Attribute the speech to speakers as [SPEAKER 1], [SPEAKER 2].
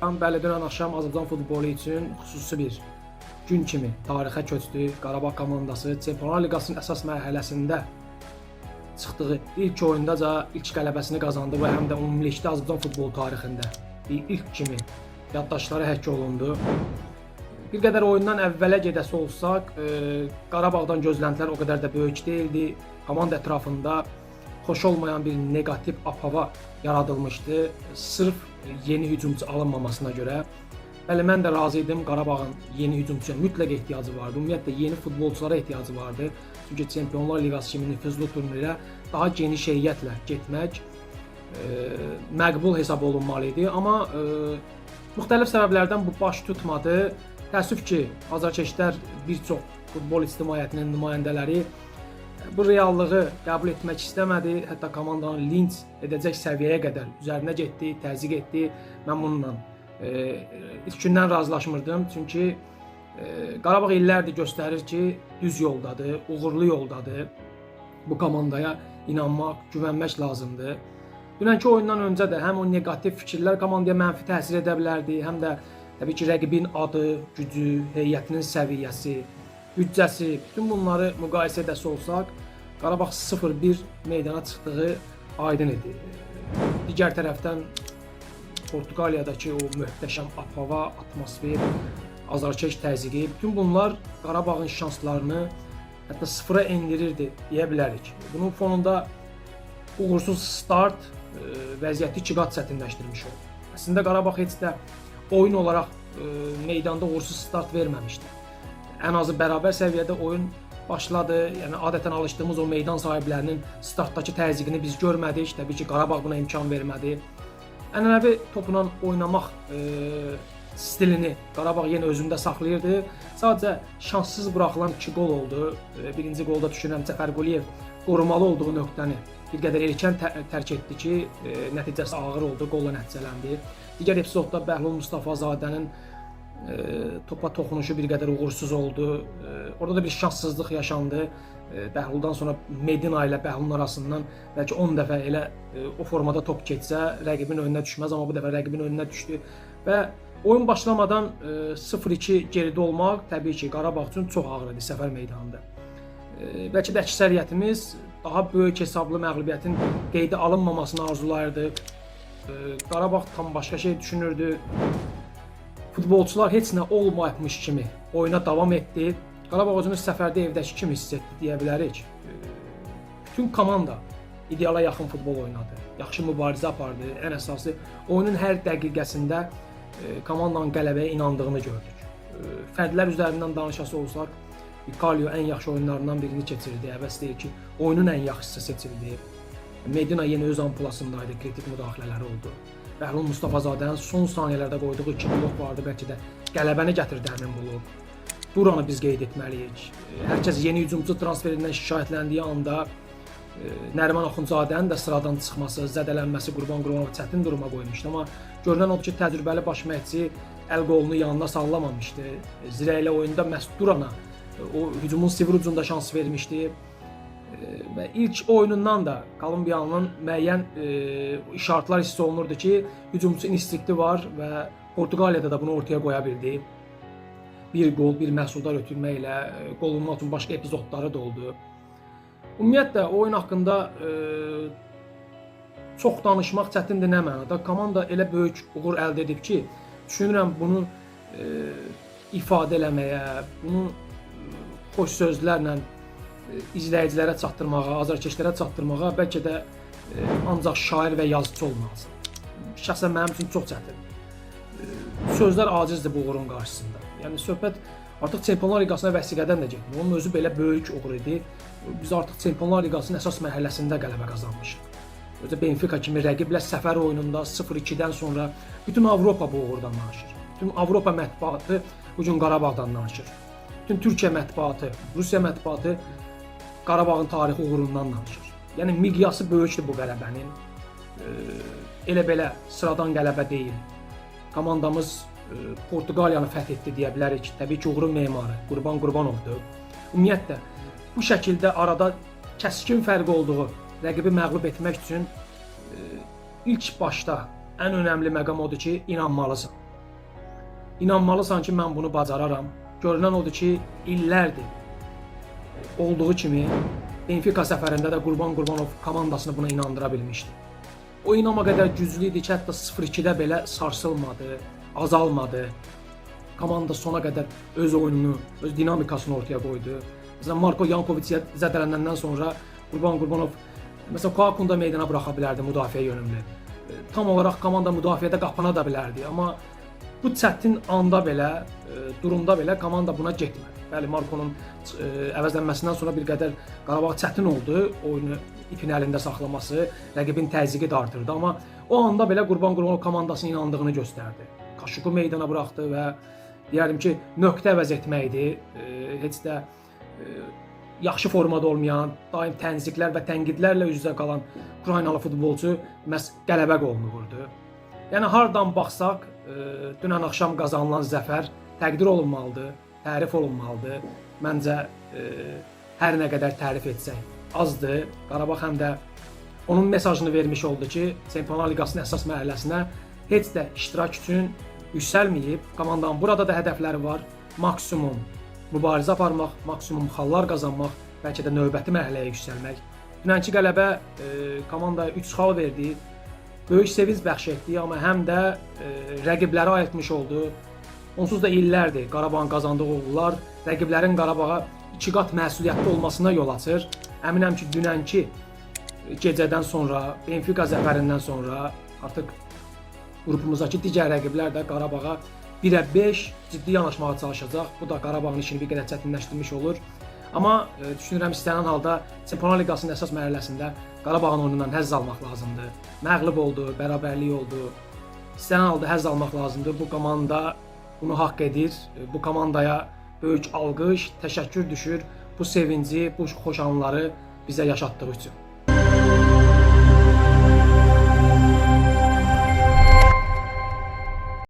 [SPEAKER 1] Bəli, dünən axşam Azərbaycan futbolu üçün xüsusi bir gün kimi tarixə köçdü. Qarabağ komandası Çempionlar Liqasının əsas mərhələsində çıxdığı ilk oyundaca ilk qələbəsini qazandı və həm də ümumilikdə Azərbaycan futbolu tarixində bir ilk kimi yaddaşlara həkk olundu. Bir qədər oyundan əvvələ gedəsi olsaq, Qarabağdan gözləntilər o qədər də böyük deyildi. Komanda ətrafında xoş olmayan bir negativ hava yaradılmışdı. Sırf yeni hücumçu alınmamasına görə. Bəli, mən də razı idim. Qarabağın yeni hücumçuya mütləq ehtiyacı vardı. Ümumiyyətlə yeni futbolçulara ehtiyacı vardı. Çünki Çempionlar Liqası kimi nüfuzlu turnirə daha geniş heyətlə getmək məqbul hesab olunmalı idi. Amma müxtəlif səbəblərdən bu baş tutmadı. Təəssüf ki, azarkeşlər bir çox futbol ictimaiyyətinin nümayəndələri bu reallığı qəbul etmək istəmədi. Hətta komandanı linç edəcək səviyyəyə qədər üzərinə getdi, təzyiq etdi. Mən bununla ilk gündən razılaşmırdım. Çünki Qarabağ illərdir göstərir ki, düz yoldadır, uğurlu yoldadır. Bu komandaya inanmaq, güvənmək lazımdır. Dünənki oyundan öncə də həm o negativ fikirlər komandaya mənfi təsir edə bilərdi, həm də təbii ki, rəqibin adı, gücü, heyətinin səviyyəsi, büdcəsi, bütün bunları müqayisə edəsi olsaq, Qarabağ 0-1 meydana çıxdığı aydın idi. Digər tərəfdən Portuqaliyadakı o möhtəşəm hava, atmosfer, azarkeş təzyiqi, bütün bunlar Qarabağın şanslarını hətta sıfıra endirirdi deyə bilərik. Bunun fonunda uğursuz start vəziyyəti 2 qat çətinləşdirmiş oldu. Əslində Qarabağ heç də oyun olaraq meydanda uğursuz start verməmişdi. Ən azı bərabər səviyyədə oyun başladı. Yəni adətən alışdığımız o meydan sahiblərinin startdakı təzyiqini biz görmədik. Təbii ki, Qarabağ buna imkan vermədi. Ənənəvi topla oynamaq stilini Qarabağ yenə özündə saxlayırdı. Sadəcə şanssız buraxılan 2 qol oldu. Birinci qolda düşünürəm Cəfər Quliyev qorumalı olduğu nöqtəni bir qədər erkən tərk etdi ki, nəticəsi ağır oldu, qolla nəticələndi. Digər epizodda Bəhlul Mustafazadənin topa toxunuşu bir qədər uğursuz oldu. Orada da bir şanssızlıq yaşandı. Bəhluldan sonra Medina ilə Bəhlulun arasından bəlkə 10 dəfə elə o formada top keçsə rəqibin önünə düşməz, amma bu dəfə rəqibin önünə düşdü və oyun başlamadan 0-2 geridə olmaq təbii ki, Qarabağ üçün çox ağır idi səfər meydanında. Bəlkə də əksəriyyətimiz daha böyük hesablı məğlubiyyətin qeydə alınmamasını arzulayırdı. Qarabağ tam başqa şey düşünürdü. Futbolçular heç nə olmayıbmış kimi oyuna davam etdi. Qarabağ özünü səfərdə evdəki kimi hiss etdi deyə bilərik. Bütün komanda ideala yaxın futbol oynadı. Yaxşı mübarizə apardı. Ən əsası oyunun hər dəqiqəsində komandanın qələbəyə inandığını gördük. Fərdlər üzərindən danışası olsaq, Kalio ən yaxşı oyunlarından birini keçirdi. Əvəz deyir ki, oyunun ən yaxşısı seçildi. Medina yenə öz ampulasındaydı, kritik müdaxilələri oldu. Bəhlul Mustafazadənin son saniyələrdə qoyduğu 2 blok vardı, bəlkə də qələbəni gətirdi həmin blok. Buranı biz qeyd etməliyik. Hər kəs yeni hücumçu transferindən şikayətləndiyi anda Nəriman Axundzadənin də sıradan çıxması, zədələnməsi Qurban Qurbanov çətin duruma qoymuşdu. Amma görünən odur ki, təcrübəli baş məşqçi əl qolunu yanına sallamamışdı. Zirə ilə oyunda məhz Durana o hücumun sivri ucunda şans vermişdi. Və ilk oyunundan da Kolumbiyanın müəyyən işaretlər hiss olunurdu ki, hücumçu instinkti var və Portuqaliyada da bunu ortaya qoya bildi. Bir qol, bir məhsuldar ötürməklə qolunma üçün başqa epizodları da oldu. Ümumiyyətlə, oyun haqqında çox danışmaq çətindir nə mənada. Komanda elə böyük uğur əldə edib ki, düşünürəm bunu ifadə eləməyə, bunu xoş sözlərlə izləyicilərə çatdırmağa, azarkeşlərə çatdırmağa bəlkə də ancaq şair və yazıcı olmalıdır. Şəxsən mənim üçün çox çətin. Sözlər acizdir bu uğurun qarşısında. Yəni söhbət artıq Çempionlar Liqasına vəsiqədən də getmir. Onun özü belə böyük uğur idi. Biz artıq Çempionlar Liqasının əsas mərhələsində qələbə qazanmışıq. Özü Benfica kimi rəqiblə səfər oyununda 0-2-dən sonra bütün Avropa bu uğurdan danışır. Bütün Avropa mətbuatı bu gün Qarabağdan danışır. Bütün Türkiyə mətbuatı, Rusiya mətbuatı Qarabağın tarixi uğurundan danışır. Yəni miqyası böyükdür bu qələbənin. Elə belə sıradan qələbə deyil. Komandamız Portuqaliyanı fəth etdi deyə bilərik. Təbii ki, uğurun memarı Qurban Qurbanovdur. Ümumiyyətlə bu şəkildə arada kəskin fərq olduğu rəqibi məğlub etmək üçün ilk başda ən önəmli məqam odur ki, inanmalısan. İnanmalısan ki, mən bunu bacararam. Görünən odur ki, illərdir olduğu kimi Benfica səfərində də Qurban Qurbanov komandasını buna inandıra bilmişdi. O inam o qədər güclü idi ki, hətta 0-2-də belə sarsılmadı, azalmadı. Komanda sona qədər öz oyununu, öz dinamikasını ortaya qoydu. Məsələn, Marko Yankoviç zədələnəndən sonra Qurban Qurbanov məsələn Kouakounu da meydana buraxa bilərdi müdafiə yönümlü. Tam olaraq komanda müdafiədə qapana da bilərdi, amma bu çətin anda belə, durumda belə komanda buna getmədi. Bəli, Markonun əvəzlənməsindən sonra bir qədər Qarabağ çətin oldu, oyunu ipin əlində saxlaması, rəqibin təzyiqi də artırdı, amma o anda belə Qurban Qurbanov komandasına inandığını göstərdi. Kaşuku meydana buraxdı və deyərdim ki, nöqtə əvəz etməkdir. Heç də yaxşı formada olmayan, daim tənziklər və tənqidlərlə üz-üzə qalan Ukraynalı futbolçu məhz qələbə qolunu vurdu. Yəni hardan baxsaq, dünən axşam qazanılan zəfər təqdir olunmalıdır, tərif olunmalıdır. Məncə hər nə qədər tərif etsək azdır. Qarabağ həm də onun mesajını vermiş oldu ki, Çempionlar Liqasının əsas mərhələsinə heç də iştirak üçün yüksəlməyib. Komandanın burada da hədəfləri var. Maksimum mübarizə aparmaq, maksimum xallar qazanmaq, bəlkə də növbəti mərhələyə yüksəlmək. Dünənki qələbə komandaya 3 xal verdi. Böyük sevinc bəxş etdi, amma həm də rəqiblərə ayırtmış oldu. Onsuz da illərdir Qarabağın qazandığı uğurlar rəqiblərin Qarabağa 2 qat məsuliyyətli olmasına yol açır. Əminəm ki, dünənki gecədən sonra, Benfica zəfərindən sonra artıq qrupumuzdakı digər rəqiblər də Qarabağa 1-5 ciddi yanaşmağa çalışacaq. Bu da Qarabağın işini bir qədər çətinləşdirmiş olur. Amma düşünürəm istənilən halda Çempionlar Liqasının əsas mərhələsində Qarabağın oyunundan həzz almaq lazımdır. Məğlub oldu, bərabərlik oldu. İstənilən halda həzz almaq lazımdır. Bu komanda bunu haqq edir. Bu komandaya böyük alqış, təşəkkür düşür. Bu sevinci, bu xoş anları bizə yaşatdığı üçün.